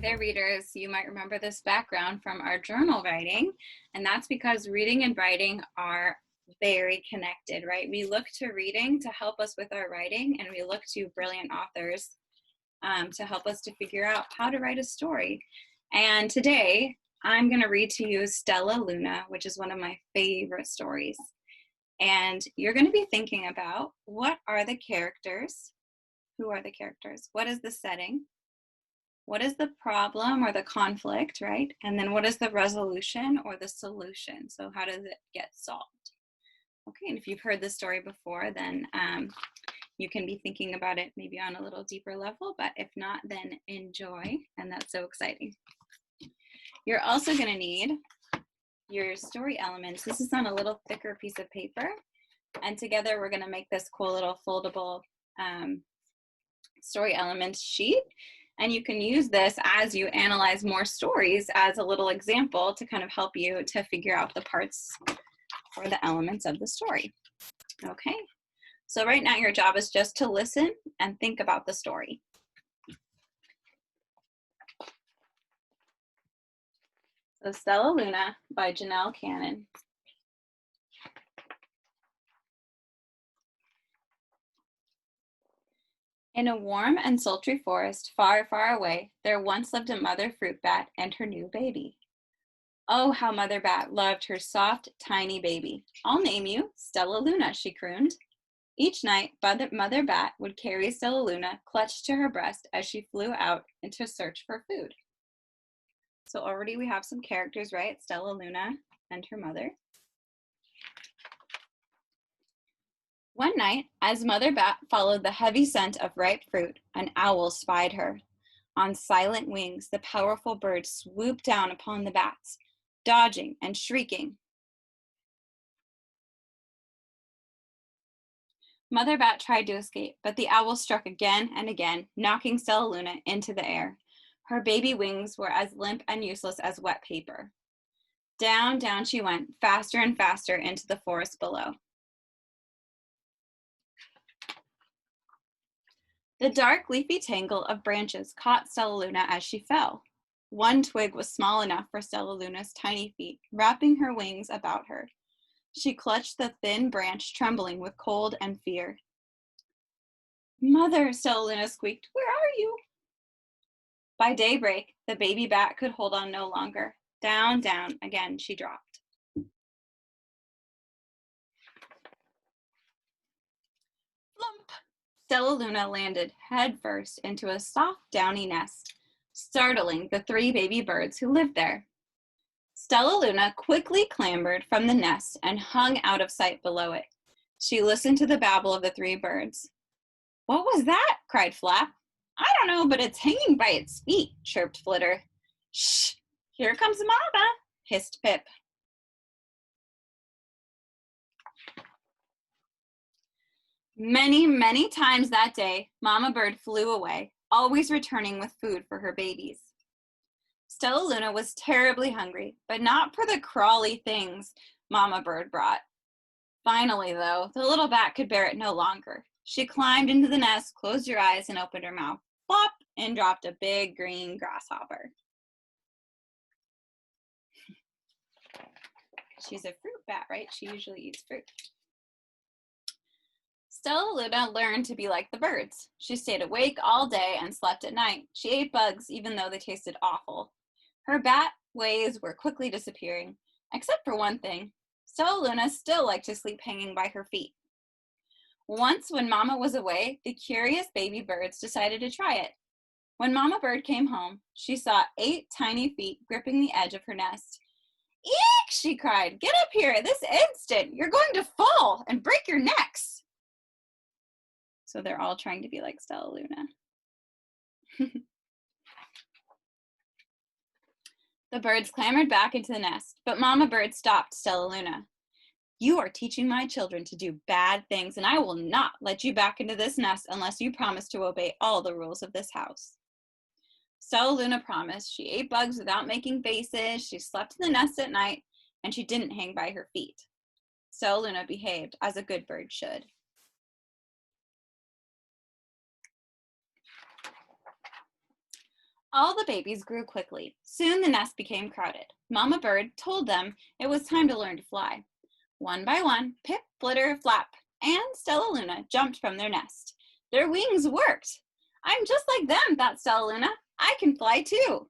there, readers. You might remember this background from our journal writing, and that's because reading and writing are very connected, right? We look to reading to help us with our writing, and we look to brilliant authors to help us to figure out how to write a story. And today, I'm going to read to you Stellaluna, which is one of my favorite stories. And you're going to be thinking about, what are the characters? Who are the characters? What is the setting? What is the problem or the conflict, right? And then what is the resolution or the solution? So how does it get solved? Okay, and if you've heard this story before, then you can be thinking about it maybe on a little deeper level, but if not, then enjoy, and that's so exciting. You're also going to need your story elements. This is on a little thicker piece of paper, and together we're going to make this cool little foldable story elements sheet. And you can use this as you analyze more stories as a little example to kind of help you to figure out the parts or the elements of the story. Okay, so right now your job is just to listen and think about the story. So Stellaluna by Janelle Cannon. In a warm and sultry forest far, far away, there once lived a mother fruit bat and her new baby. Oh, how Mother Bat loved her soft, tiny baby. I'll name you Stellaluna, she crooned. Each night, Mother Bat would carry Stellaluna clutched to her breast as she flew out into search for food. So already we have some characters, right? Stellaluna and her mother. One night, as Mother Bat followed the heavy scent of ripe fruit, an owl spied her. On silent wings, the powerful bird swooped down upon the bats, dodging and shrieking. Mother Bat tried to escape, but the owl struck again and again, knocking Stellaluna into the air. Her baby wings were as limp and useless as wet paper. Down, down she went, faster and faster into the forest below. The dark, leafy tangle of branches caught Stellaluna as she fell. One twig was small enough for Stellaluna's tiny feet, wrapping her wings about her. She clutched the thin branch, trembling with cold and fear. Mother, Stellaluna squeaked, where are you? By daybreak, the baby bat could hold on no longer. Down, down, again she dropped. Flump! Stellaluna landed headfirst into a soft, downy nest, startling the three baby birds who lived there. Stellaluna quickly clambered from the nest and hung out of sight below it. She listened to the babble of the three birds. What was that? Cried Flap. I don't know, but it's hanging by its feet, chirped Flitter. Shh! Here comes Mama, hissed Pip. Many, many times that day, Mama Bird flew away, always returning with food for her babies. Stellaluna was terribly hungry, but not for the crawly things Mama Bird brought. Finally, though, the little bat could bear it no longer. She climbed into the nest, closed her eyes, and opened her mouth. Plop! And dropped a big green grasshopper. She's a fruit bat, right? She usually eats fruit. Stellaluna learned to be like the birds. She stayed awake all day and slept at night. She ate bugs even though they tasted awful. Her bat ways were quickly disappearing, except for one thing. Stellaluna still liked to sleep hanging by her feet. Once when Mama was away, the curious baby birds decided to try it. When Mama Bird came home, she saw 8 tiny feet gripping the edge of her nest. Eek! She cried. Get up here this instant! You're going to fall and break your necks! So they're all trying to be like Stellaluna. The birds clambered back into the nest, but Mama Bird stopped Stellaluna. You are teaching my children to do bad things, and I will not let you back into this nest unless you promise to obey all the rules of this house. Stellaluna promised. She ate bugs without making faces, she slept in the nest at night, and she didn't hang by her feet. Stellaluna behaved as a good bird should. All the babies grew quickly. Soon the nest became crowded. Mama Bird told them it was time to learn to fly. One by one, Pip, Flitter, Flap, and Stellaluna jumped from their nest. Their wings worked. I'm just like them, thought Stellaluna. I can fly too.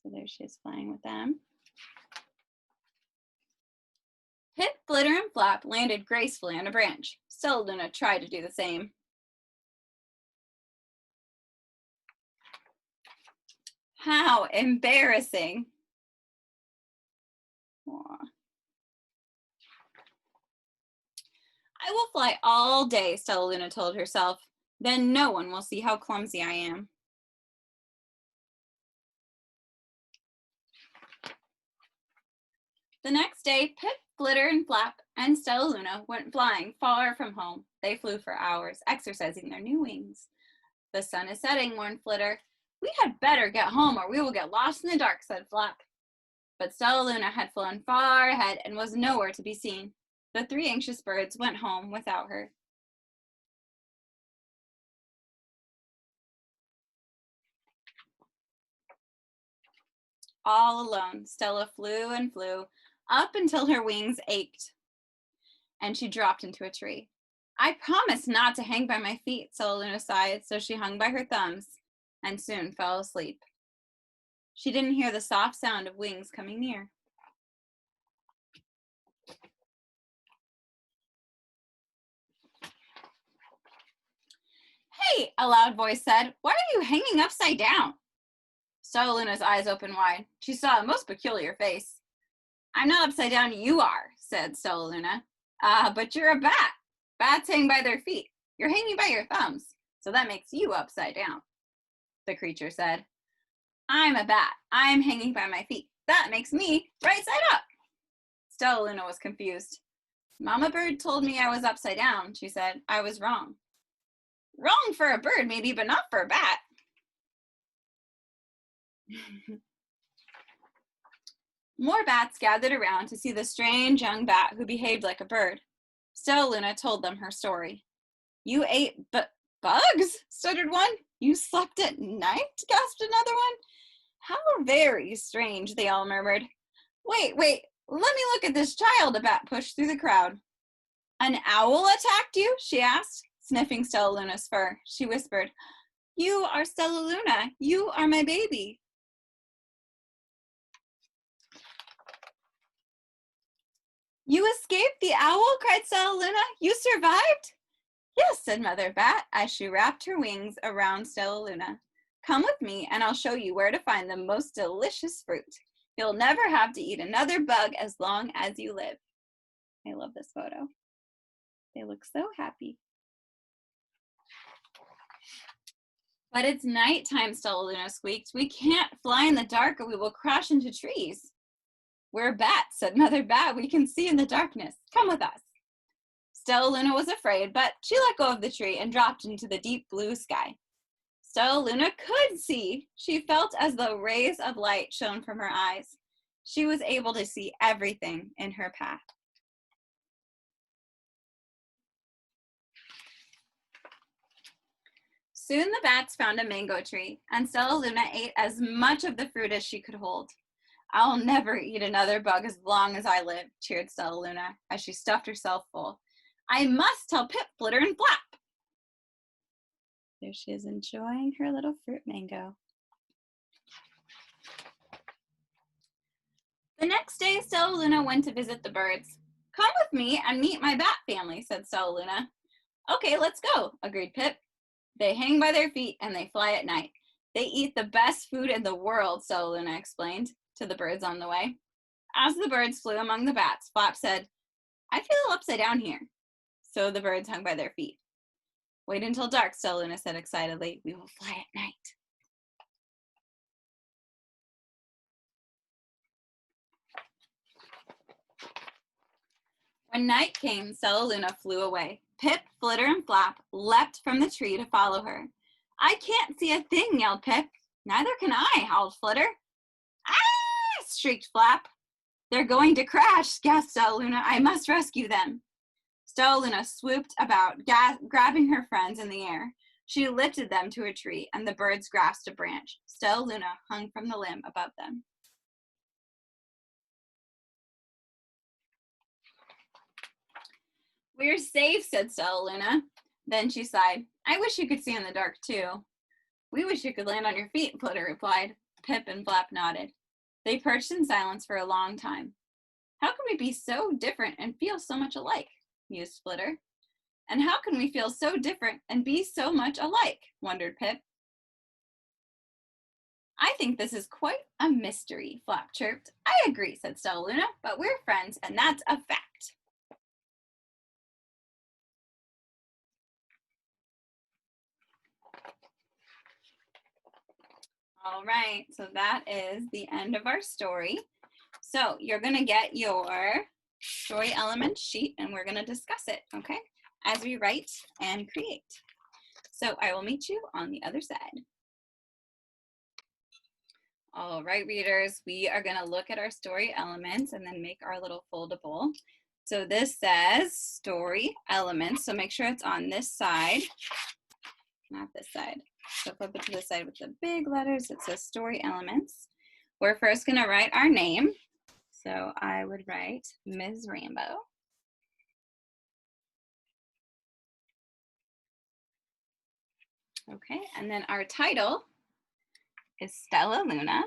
So there she is flying with them. Pip, Flitter, and Flap landed gracefully on a branch. Stellaluna tried to do the same. How embarrassing. Aww. I will fly all day, Stellaluna told herself. Then no one will see how clumsy I am. The next day, Pip, Flitter, and Flap and Stellaluna went flying far from home. They flew for hours, exercising their new wings. The sun is setting, warned Flitter. We had better get home or we will get lost in the dark, said Flap. But Stellaluna had flown far ahead and was nowhere to be seen. The three anxious birds went home without her. All alone, Stella flew and flew up until her wings ached and she dropped into a tree. I promised not to hang by my feet, Stellaluna sighed, so she hung by her thumbs and soon fell asleep. She didn't hear the soft sound of wings coming near. Hey, a loud voice said, why are you hanging upside down? Stellaluna's eyes opened wide. She saw a most peculiar face. I'm not upside down, you are, said Stellaluna. But you're a bat. Bats hang by their feet. You're hanging by your thumbs, so that makes you upside down. The creature said, I'm a bat. I'm hanging by my feet. That makes me right side up. Stellaluna was confused. Mama Bird told me I was upside down, she said. I was wrong. Wrong for a bird, maybe, but not for a bat. More bats gathered around to see the strange young bat who behaved like a bird. Stellaluna told them her story. You ate bugs? Stuttered one. You slept at night? Gasped another one. How very strange, they all murmured. Wait, let me look at this child, a bat pushed through the crowd. An owl attacked you? She asked, sniffing Stellaluna's fur. She whispered, You are Stellaluna. You are my baby. You escaped the owl? Cried Stellaluna. You survived? Yes, said Mother Bat as she wrapped her wings around Stellaluna. Come with me and I'll show you where to find the most delicious fruit. You'll never have to eat another bug as long as you live. I love this photo. They look so happy. But it's nighttime, Stellaluna squeaked. We can't fly in the dark or we will crash into trees. We're bats, said Mother Bat. We can see in the darkness. Come with us. Stellaluna was afraid, but she let go of the tree and dropped into the deep blue sky. Stellaluna could see. She felt as though rays of light shone from her eyes. She was able to see everything in her path. Soon the bats found a mango tree, and Stellaluna ate as much of the fruit as she could hold. I'll never eat another bug as long as I live, cheered Stellaluna as she stuffed herself full. I must tell Pip, Flitter, and Flap. There she is enjoying her little fruit mango. The next day, Stellaluna went to visit the birds. Come with me and meet my bat family, said Stellaluna. Okay, let's go, agreed Pip. They hang by their feet and they fly at night. They eat the best food in the world, Stellaluna explained to the birds on the way. As the birds flew among the bats, Flap said, I feel upside down here. So the birds hung by their feet. Wait until dark, Stellaluna said excitedly. We will fly at night. When night came, Stellaluna flew away. Pip, Flitter, and Flap leapt from the tree to follow her. I can't see a thing, yelled Pip. Neither can I, howled Flitter. Ah! Shrieked Flap. They're going to crash, gasped Stellaluna. I must rescue them. Stellaluna swooped about, grabbing her friends in the air. She lifted them to a tree, and the birds grasped a branch. Stellaluna hung from the limb above them. "We're safe," said Stellaluna. Then she sighed. "I wish you could see in the dark, too." "We wish you could land on your feet," Flitter replied. Pip and Flap nodded. They perched in silence for a long time. "How can we be so different and feel so much alike?" mused Flitter. "And how can we feel so different and be so much alike?" wondered Pip. "I think this is quite a mystery," Flap chirped. "I agree," said Stellaluna, "but we're friends, and that's a fact." All right, so that is the end of our story. So you're going to get your story elements sheet, and we're going to discuss it, okay, as we write and create. So I will meet you on the other side. All right, readers, we are going to look at our story elements and then make our little foldable. So this says story elements, so make sure it's on this side, not this side. So flip it to the side with the big letters. It says story elements. We're first going to write our name. So I would write Ms. Rainbow. Okay, and then our title is Stellaluna.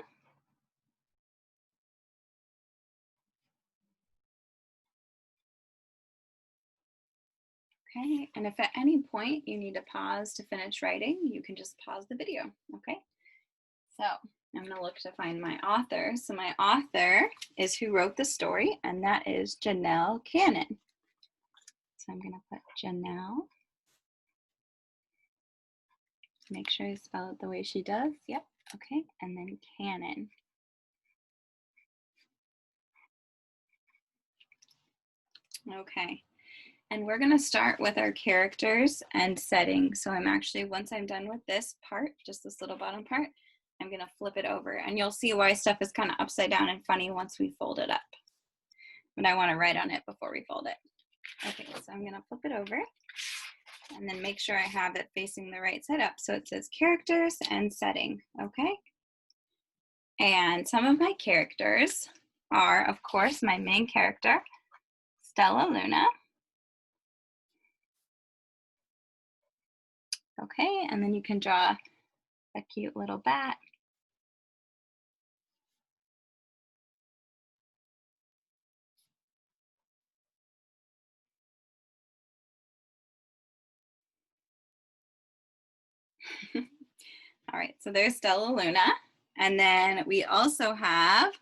Okay, and if at any point you need to pause to finish writing, you can just pause the video, okay? So I'm gonna look to find my author. So my author is who wrote the story, and that is Janelle Cannon. So I'm gonna put Janelle. Make sure I spell it the way she does, yep, okay, and then Cannon. Okay. And we're going to start with our characters and setting. So I'm actually, once I'm done with this part, just this little bottom part, I'm going to flip it over. And you'll see why stuff is kind of upside down and funny once we fold it up. But I want to write on it before we fold it. Okay, so I'm going to flip it over and then make sure I have it facing the right side up. So it says characters and setting, okay? And some of my characters are, of course, my main character, Stellaluna. Okay, and then you can draw a cute little bat. All right, so there's Stellaluna. And then we also have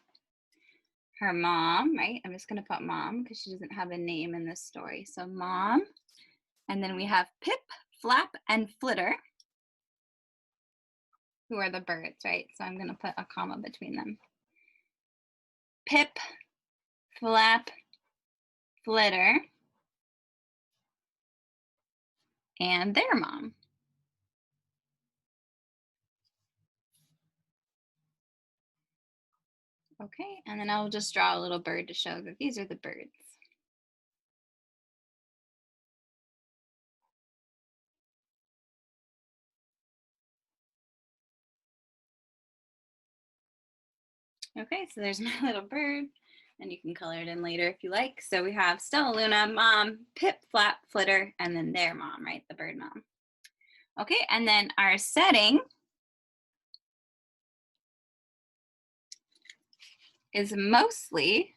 her mom, right? I'm just gonna put mom because she doesn't have a name in this story. So mom, and then we have Pip, Flap, and Flitter, who are the birds, right? So I'm gonna put a comma between them. Pip, Flap, Flitter, and their mom. Okay, and then I'll just draw a little bird to show that these are the birds. Okay, so there's my little bird, and you can color it in later if you like. So we have Stellaluna, mom, Pip, Flap, Flitter, and then their mom, right? The bird mom. Okay, and then our setting is mostly,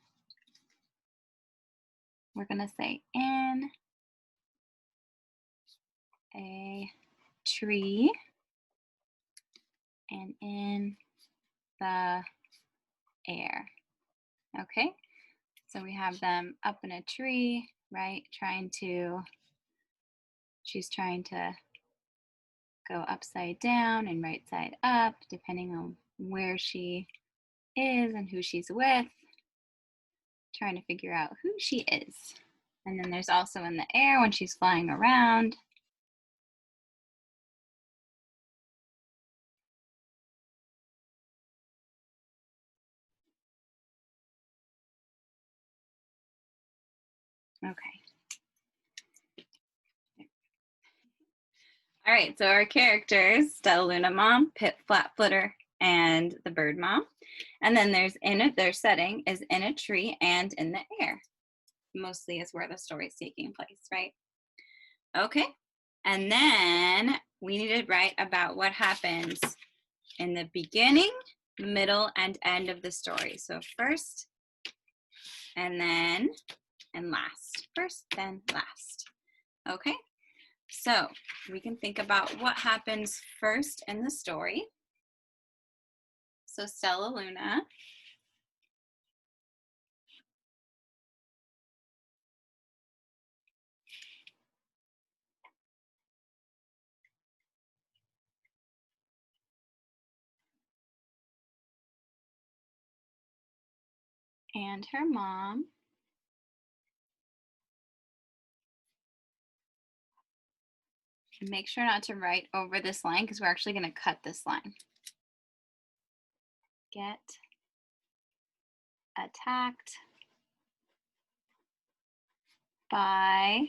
we're gonna say in a tree and in the air. Okay, so we have them up in a tree, right? She's trying to go upside down and right side up, depending on where she is and who she's with, trying to figure out who she is. And then there's also in the air when she's flying around. Okay. All right, so our characters, Stellaluna mom, Pip Flatfooter, and the bird mom. And then their setting is in a tree and in the air. Mostly is where the story is taking place, right? Okay, and then we need to write about what happens in the beginning, middle, and end of the story. So first, and then, and last. First, then last. Okay, so we can think about what happens first in the story. So Stellaluna and her mom make sure not to write over this line because we're actually going to cut this line. Get attacked by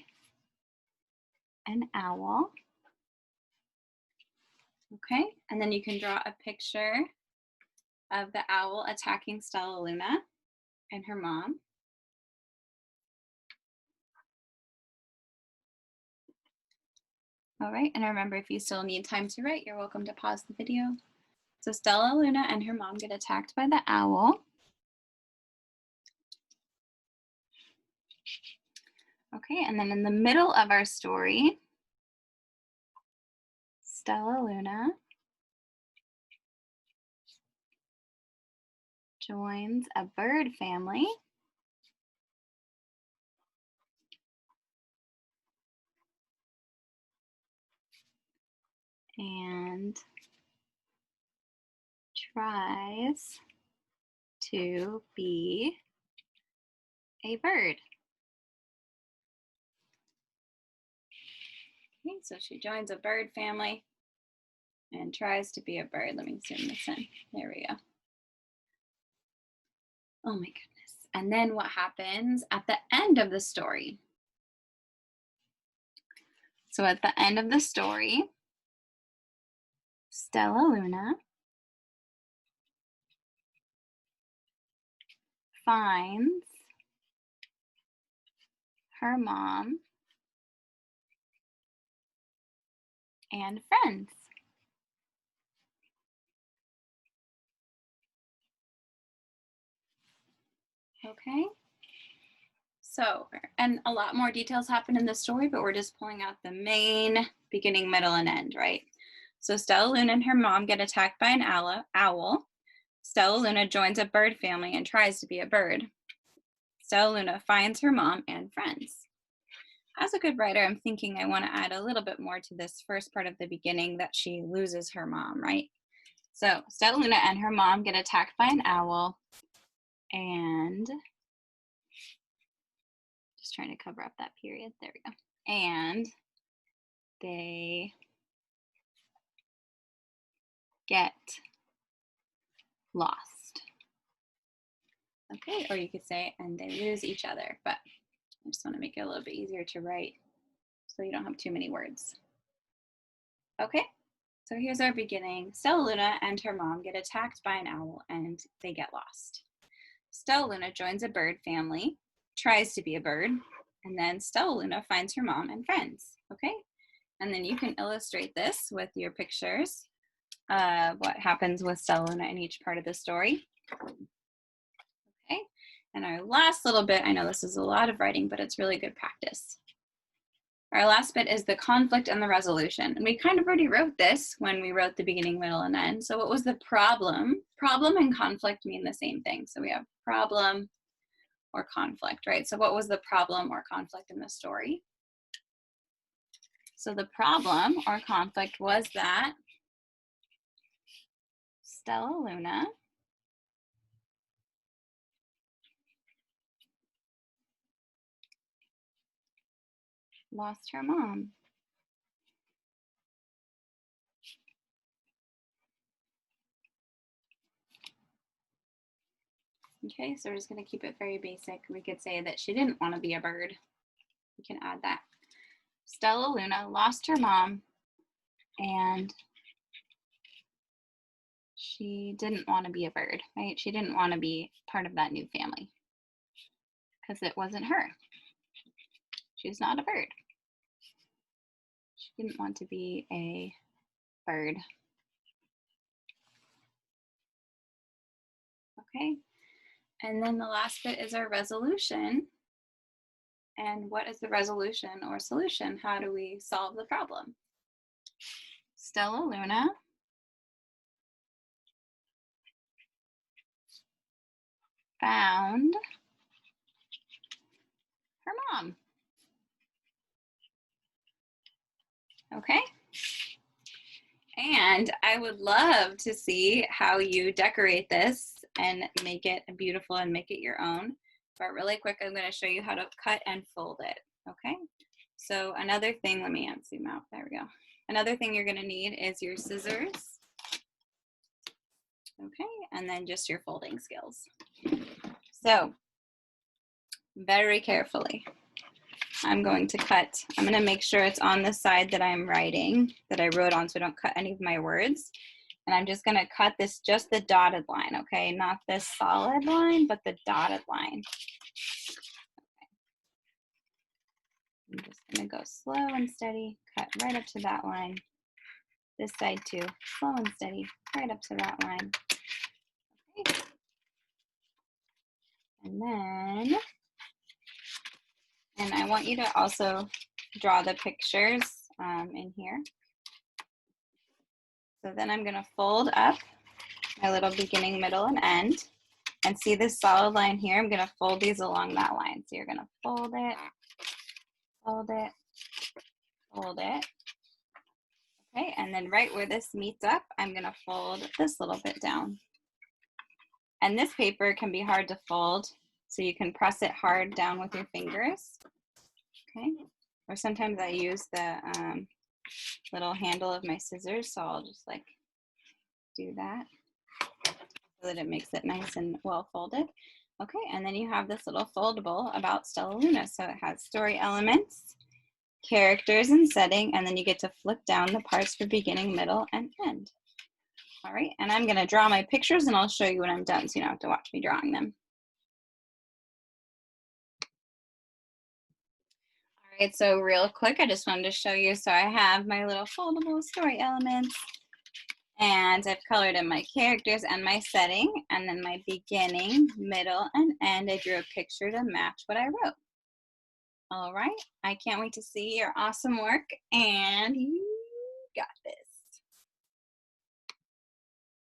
an owl. Okay, and then you can draw a picture of the owl attacking Stellaluna and her mom. All right, and remember, if you still need time to write, you're welcome to pause the video. So Stellaluna and her mom get attacked by the owl. Okay, and then in the middle of our story, Stellaluna joins a bird family and tries to be a bird. Okay, so she joins a bird family and tries to be a bird. Let me zoom this in. There we go. Oh my goodness. And then what happens at the end of the story? So at the end of the story, Stellaluna finds her mom and friends. Okay. So, and a lot more details happen in the story, but we're just pulling out the main beginning, middle, and end, right? So Stellaluna and her mom get attacked by an owl. Stellaluna joins a bird family and tries to be a bird. Stellaluna finds her mom and friends. As a good writer, I'm thinking I want to add a little bit more to this first part of the beginning, that she loses her mom, right? So Stellaluna and her mom get attacked by an owl, and just trying to cover up that period. There we go. And they get lost. Okay, or you could say, and they lose each other, but I just want to make it a little bit easier to write so you don't have too many words. Okay, so here's our beginning. Stellaluna and her mom get attacked by an owl and they get lost. Stellaluna joins a bird family, tries to be a bird, and then Stellaluna finds her mom and friends. Okay, and then you can illustrate this with your pictures of what happens with Stellaluna in each part of the story. Okay, and our last little bit, I know this is a lot of writing, but it's really good practice. Our last bit is the conflict and the resolution. And we kind of already wrote this when we wrote the beginning, middle, and end. So what was the problem? Problem and conflict mean the same thing. So we have problem or conflict, right? So what was the problem or conflict in the story? So the problem or conflict was that Stellaluna lost her mom. Okay, so we're just going to keep it very basic. We could say that she didn't want to be a bird. We can add that. Stellaluna lost her mom and she didn't want to be a bird, right? She didn't want to be part of that new family because it wasn't her. She's not a bird. She didn't want to be a bird. Okay, and then the last bit is our resolution. And what is the resolution or solution? How do we solve the problem? Stellaluna found her mom. Okay. And I would love to see how you decorate this and make it beautiful and make it your own. But really quick, I'm going to show you how to cut and fold it. Okay. So another thing, let me zoom out. There we go. Another thing you're going to need is your scissors. Okay. And then just your folding skills. So very carefully, I'm going to cut. I'm going to make sure it's on the side that I'm writing, that I wrote on, so I don't cut any of my words. And I'm just going to cut this, just the dotted line, okay? Not this solid line, but the dotted line. Okay. I'm just going to go slow and steady, cut right up to that line. This side too, slow and steady, right up to that line. Okay. And then, and I want you to also draw the pictures in here. So then I'm going to fold up my little beginning, middle, and end. And see this solid line here? I'm going to fold these along that line. So you're going to fold it, fold it, fold it. Okay, and then right where this meets up, I'm going to fold this little bit down. And this paper can be hard to fold, so you can press it hard down with your fingers. Okay, or sometimes I use the little handle of my scissors, so I'll just like do that so that it makes it nice and well folded. Okay, and then you have this little foldable about Stellaluna. So it has story elements, characters and setting, and then you get to flip down the parts for beginning, middle, and end. All right, and I'm gonna draw my pictures and I'll show you when I'm done so you don't have to watch me drawing them. All right, so real quick, I just wanted to show you. So I have my little foldable story elements, and I've colored in my characters and my setting, and then my beginning, middle, and end. I drew a picture to match what I wrote. All right, I can't wait to see your awesome work, and